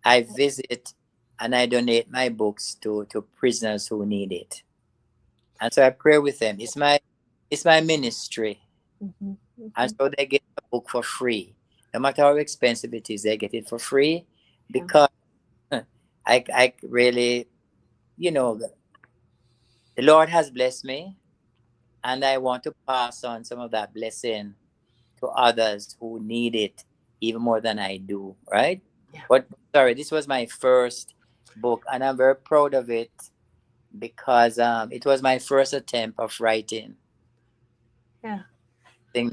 I visit and I donate my books to prisoners who need it. And so I pray with them. It's my ministry. Mm-hmm. And Mm-hmm. so they get the book for free. No matter how expensive it is, they get it for free Yeah. because I really, you know, the Lord has blessed me and I want to pass on some of that blessing to others who need it even more than I do, right? Yeah. But sorry, this was my first book and I'm very proud of it because it was my first attempt of writing. Yeah. Thing.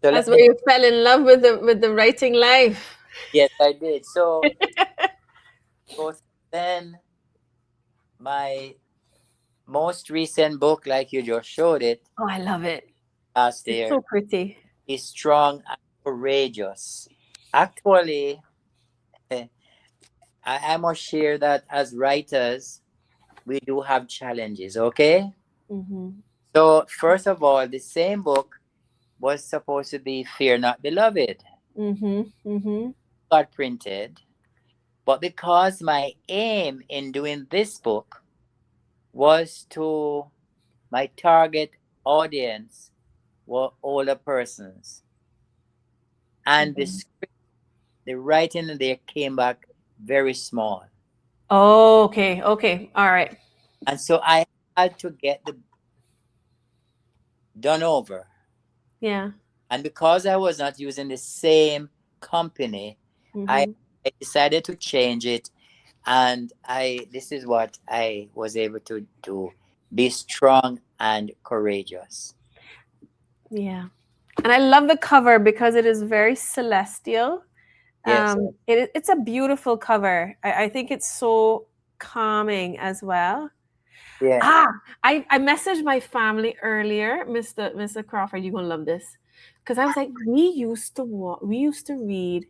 So That's let where me, you fell in love with the writing life. yes, I did. So both then my most recent book, like you just showed it Oh, I love it. last It's year, so pretty. is Strong and Courageous. Actually, I must share that as writers, we do have challenges, okay? Mm-hmm. So, first of all, the same book was supposed to be Fear Not Beloved, Mm-hmm. Mm-hmm. got printed, but because my aim in doing this book was to my target audience were older persons, and the Mm-hmm. script, the writing there came back very small, Oh, okay. Okay. All right. and so I had to get the done over. Yeah. And because I was not using the same company, I, Mm-hmm. I decided to change it. And this is what I was able to do: be strong and courageous. Yeah. And I love the cover because it is very celestial. Yes, It's a beautiful cover. I think it's so calming as well. yes. Ah, I messaged my family earlier, Mr. Crawford. You're gonna love this, because I was like, we used to read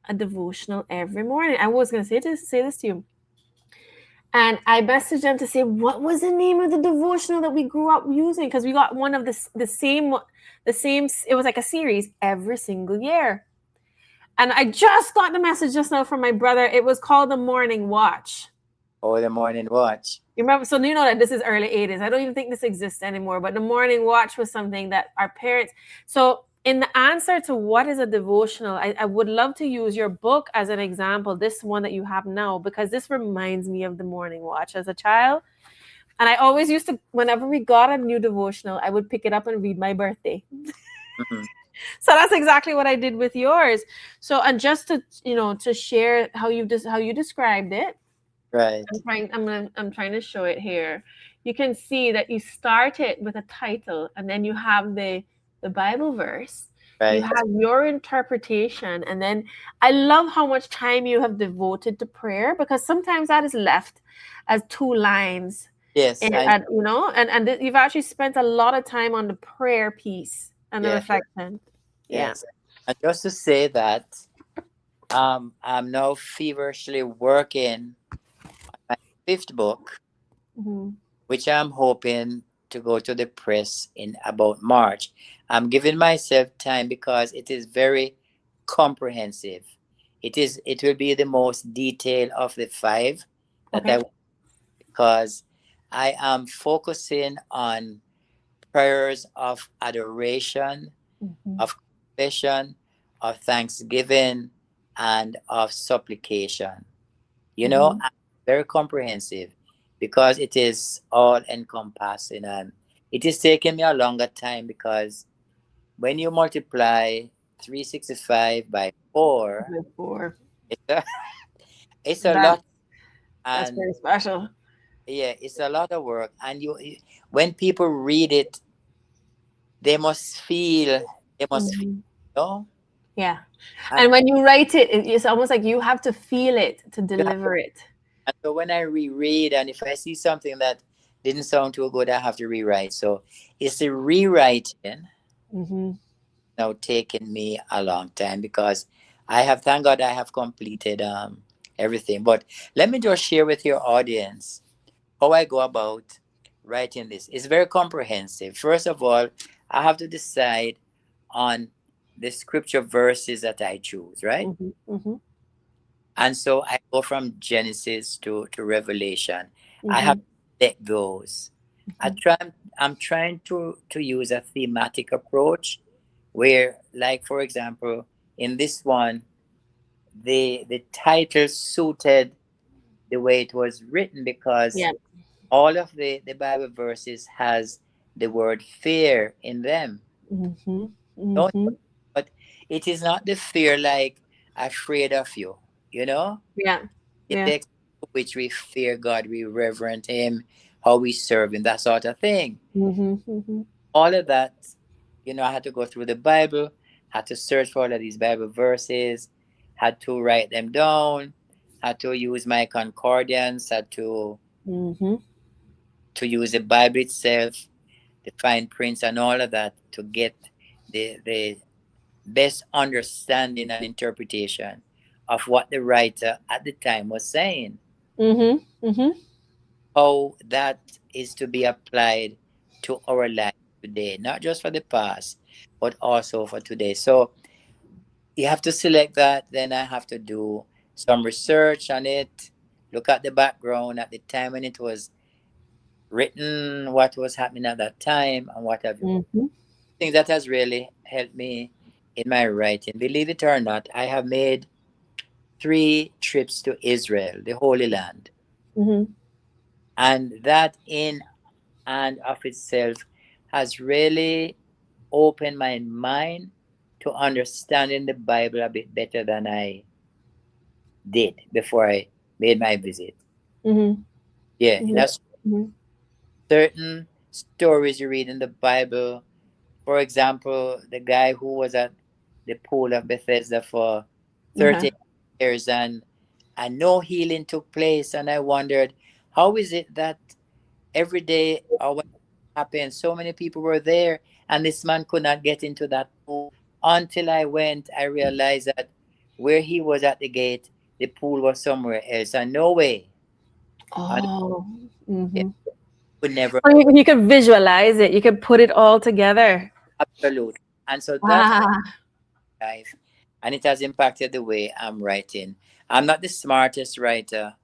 a devotional every morning. I was gonna say this to you, and I messaged them to say what was the name of the devotional that we grew up using, because we got one of the same. It was like a series every single year. And I just got the message just now from my brother. It was called the Morning Watch. Oh, the morning watch. You remember? So you know that this is early 80s. I don't even think this exists anymore. But the Morning Watch was something that our parents. So in the answer to what is a devotional, I would love to use your book as an example, this one that you have now, because this reminds me of the Morning Watch as a child. And I always used to, whenever we got a new devotional, I would pick it up and read my birthday. Mhm. So that's exactly what I did with yours. So, and just to to share how you described it, Right, I'm trying to show it here. You can see that you start it with a title, and then you have the Bible verse. You right. have your interpretation, and then I love how much time you have devoted to prayer, because sometimes that is left as two lines, Yes, I and you've actually spent a lot of time on the prayer piece and the yeah, reflection. Yeah. yes. And just to say that I'm now feverishly working my fifth book, Mhm. which I'm hoping to go to the press in about March. I'm giving myself time because it is very comprehensive. It will be the most detailed of the five that Okay. because I am focusing on prayers of adoration, Mhm. of confession, of thanksgiving, and of supplication. Mhm. Very comprehensive because it is all encompassing, and it is taking me a longer time because when you multiply 365 by 4, Before. it's a, it's a That lot. that's And very special. yeah, it's a lot of work. And when people read it, they must feel, they must feel, Mhm. you know? Yeah. And And when you write it, it's almost like you have to feel it to you have to, deliver it. and so when I reread, and if I see something that didn't sound too good, I have to rewrite. So it's the rewriting Hmm. now taken me a long time because I have, thank God, I have completed everything. But let me just share with your audience how I go about writing this. It's very comprehensive. First of all, I have to decide on the scripture verses that I choose, right? Mm-hmm. Mm-hmm. And so I go from Genesis to Revelation. I have Mm-hmm. to select those. I try, I'm trying to use a thematic approach where, like, for example, in this one, the title suited the way it was written because Yeah. all of the Bible verses has the word fear in them. Mm-hmm. No, Mm-hmm. but it is not the fear like afraid of you, you know? Yeah. It's Yeah. the extent to which we fear God, we reverent Him, how we serve Him, that sort of thing. Mm-hmm. Mm-hmm. All of that, I had to go through the Bible, had to search for all of these Bible verses, had to write them down, had to use my concordance, had Mm-hmm. to use the Bible itself, the fine prints and all of that to get the best understanding and interpretation of what the writer at the time was saying, Mm-hmm. Mm-hmm. how that is to be applied to our life today, not just for the past, but also for today. So you have to select that. Then I have to do some research on it, look at the background at the time when it was written, what was happening at that time, and what have you. Mm-hmm. Thing that has really helped me in my writing. Believe it or not, I have made 3 trips to Israel, the Holy Land. Mm-hmm. And that in and of itself has really opened my mind to understanding the Bible a bit better than I did before I made my visit. Mm-hmm. Yeah, Mm-hmm. that's Mm-hmm. certain stories you read in the Bible. For example, the guy who was at the pool of Bethesda for Uh-huh. 30 years and no healing took place. And I wondered, how is it that every day or when it happened, so many people were there and this man could not get into that pool? Until I went, I realized that where he was at the gate, the pool was somewhere else. And no way. And Oh. it Mm-hmm. would never, Oh, you could visualize it. You could put it all together. absolute. And so that has Ah. life and it has impacted the way I'm writing. I'm not the smartest writer.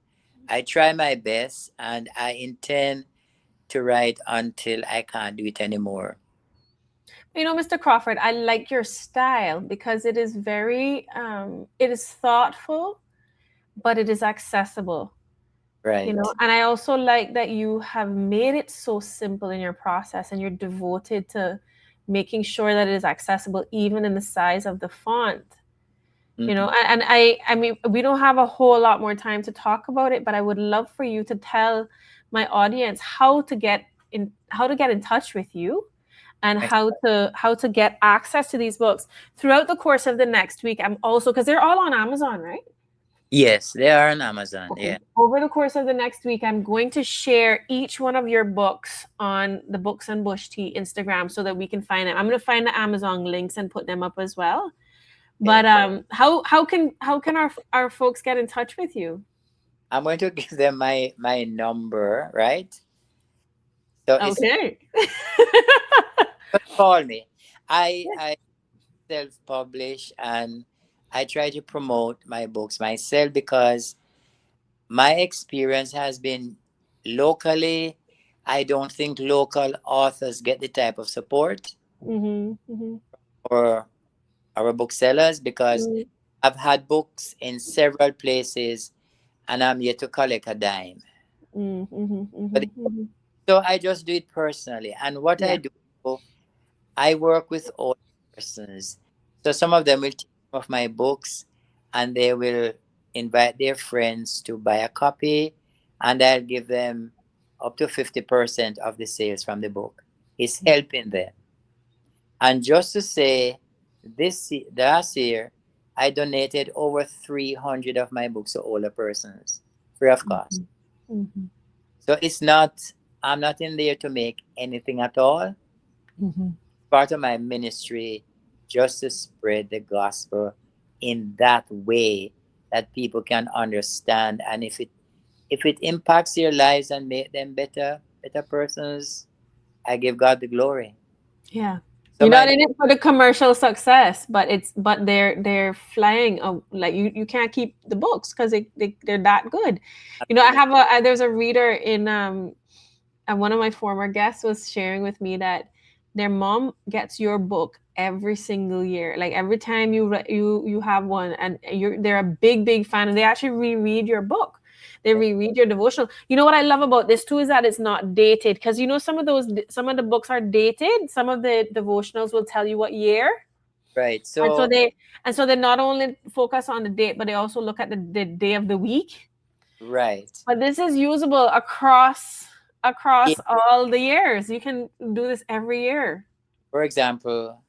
I try my best and I intend to write until I can't do it anymore. Mr. Crawford, I like your style because it is very, it is thoughtful, but it is accessible. Right. And I also like that you have made it so simple in your process and you're devoted to making sure that it is accessible even in the size of the font. Mhm. And I mean, we don't have a whole lot more time to talk about it, but I would love for you to tell my audience how to get in touch with you and Ex- how to get access to these books throughout the course of the next week. I'm also, because they're all on Amazon, right? Yes, they are on Amazon. Okay. Yeah. Over the course of the next week, I'm going to share each one of your books on the Books and Bush Tea Instagram so that we can find them. I'm going to find the Amazon links and put them up as well. But Okay. how can our folks get in touch with you? I'm going to give them my number, right? So it's Okay. just call me. I self-publish and I try to promote my books myself because my experience has been locally. I don't think local authors get the type of support Mhm. Mhm. or our booksellers because Mhm. I've had books in several places and I'm yet to collect a dime. Mhm. Mhm. But Mhm. so I just do it personally. And what I Yeah. do, I work with all persons. So some of them will take some of my books and they will invite their friends to buy a copy and I'll give them up to 50% of the sales from the book. It's helping them. And just to say, last year, I donated over 300 of my books to older persons, free of cost. Mhm. Mhm. So it's not, I'm not in there to make anything at all. Mhm. Part of my ministry just to spread the gospel in that way that people can understand. And if it impacts their lives and make them better persons, I give God the glory. Yeah. So You're not my in it for the commercial success, but they're flying. Like you can't keep the books because they're that good. I have there's a reader in and one of my former guests was sharing with me that their mom gets your book every single year. Like every time you have one, and they're a big fan, and they actually reread your book. They reread your devotional. You know what I love about this too is that it's not dated, because some of the books are dated. Some of the devotionals will tell you what year, right. and so So they not only focus on the date, but they also look at the day of the week. right. But this is usable Yeah. across all the years. You can do this every year. For example,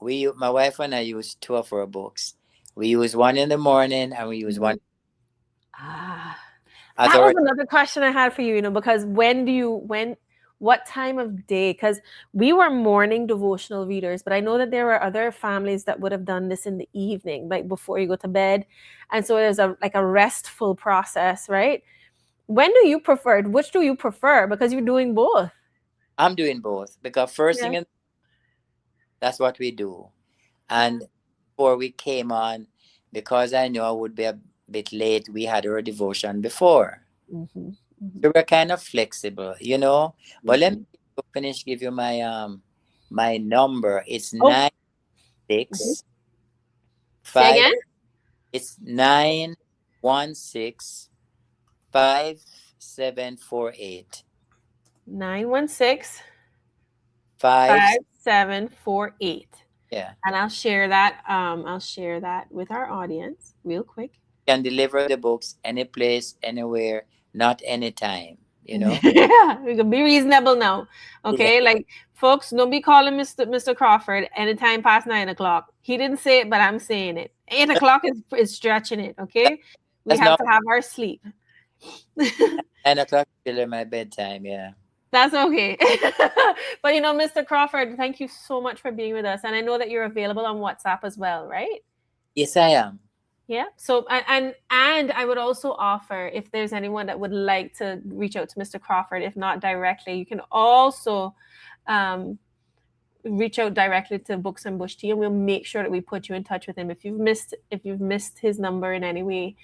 my wife and I use two of our books. We use one in the morning and we use one Mhm. Ah, as that was our another question I had for you, because what time of day? Because we were morning devotional readers, but I know that there were other families that would have done this in the evening, like before you go to bed. And so there's a restful process, right? When do you prefer? Which do you prefer? Because you're doing both. I'm doing both because first Yeah. thing that's what we do. Yeah. And before we came on, because I know I would be a bit late, we had our devotion before. Hmm. So we're kind of flexible. But let me Hmm. finish give you my number. It's Oh, nine mhm. six Say five. again. It's 916 5748. 916 Five. 5748. Yeah. And I'll share that with our audience real quick. Can deliver the books any place, anywhere, not anytime. You know. Yeah, we can be reasonable now. Yeah. Okay. Like, folks, don't be calling Mr. Crawford anytime past 9 o'clock. He didn't say it, but I'm saying it. 8 o'clock is stretching it. Okay. We That's have not to have our sleep. 9 o'clock till my bedtime. Yeah. That's okay. But Mr. Crawford, thank you so much for being with us. And I know that you're available on WhatsApp as well, right? Yes, I am. Yeah. So and I would also offer, if there's anyone that would like to reach out to Mr. Crawford, if not directly, you can also um, reach out directly to Books and Bush Tea, and we'll make sure that we put you in touch with him. If you've missed his number in any way,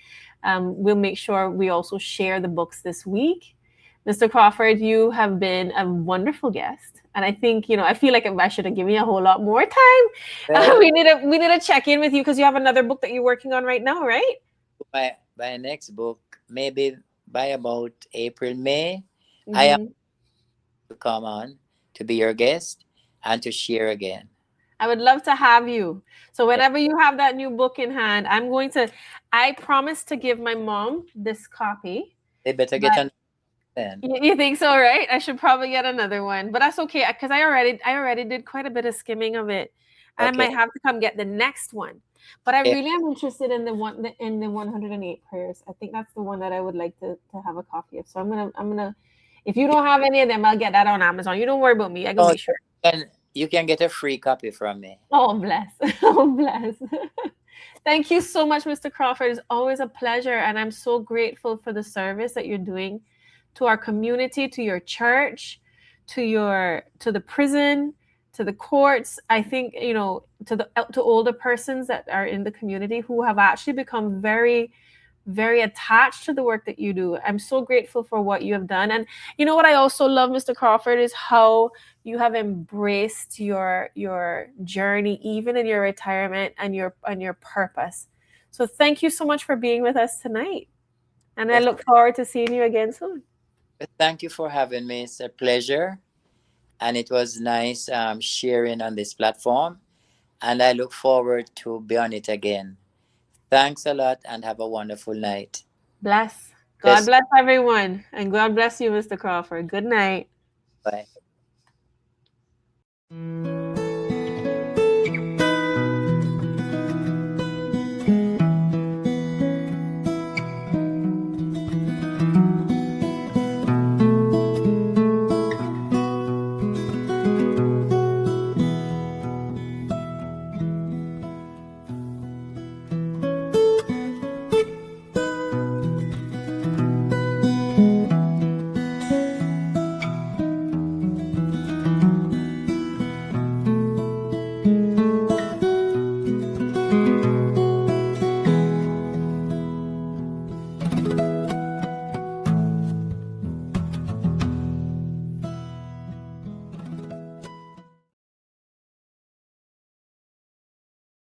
we'll make sure we also share the books this week. Mr. Crawford, you have been a wonderful guest, and I think I feel like I should have given you a whole lot more time. Well, We need to check in with you because you have another book that you're working on right now, right? my next book, maybe by about April, May, I am Hmm. to come on to be your guest and to share again. I would love to have you. So Yeah, whenever you have that new book in hand, I promise to give my mom this copy. they better get But on then. you think so, right? I should probably get another one, but that's okay because I already did quite a bit of skimming of it, and I Okay. might have to come get the next one. But I Okay. really am interested in the 108 prayers. I think that's the one that I would like to have a copy of. So I'm gonna. If you don't have any of them, I'll get that on Amazon. You don't worry about me. I can Oh, make sure. you can get a free copy from me. Oh, bless. Oh, bless. Thank you so much, Mr. Crawford. It's always a pleasure. And I'm so grateful for the service that you're doing to our community, to your church, to the prison, to the courts. I think, to older persons that are in the community who have actually become very, very attached to the work that you do. I'm so grateful for what you have done. And you know what I also love, Mr. Crawford, is how you have embraced your journey, even in your retirement, and your purpose. So thank you so much for being with us tonight. And I Yes. look forward to seeing you again soon. Thank you for having me. It's a pleasure. And it was nice sharing on this platform. And I look forward to be on it again. Thanks a lot and have a wonderful night. Bless. God Bless. bless everyone. And God bless you, Mr. Crawford. Good night. Bye.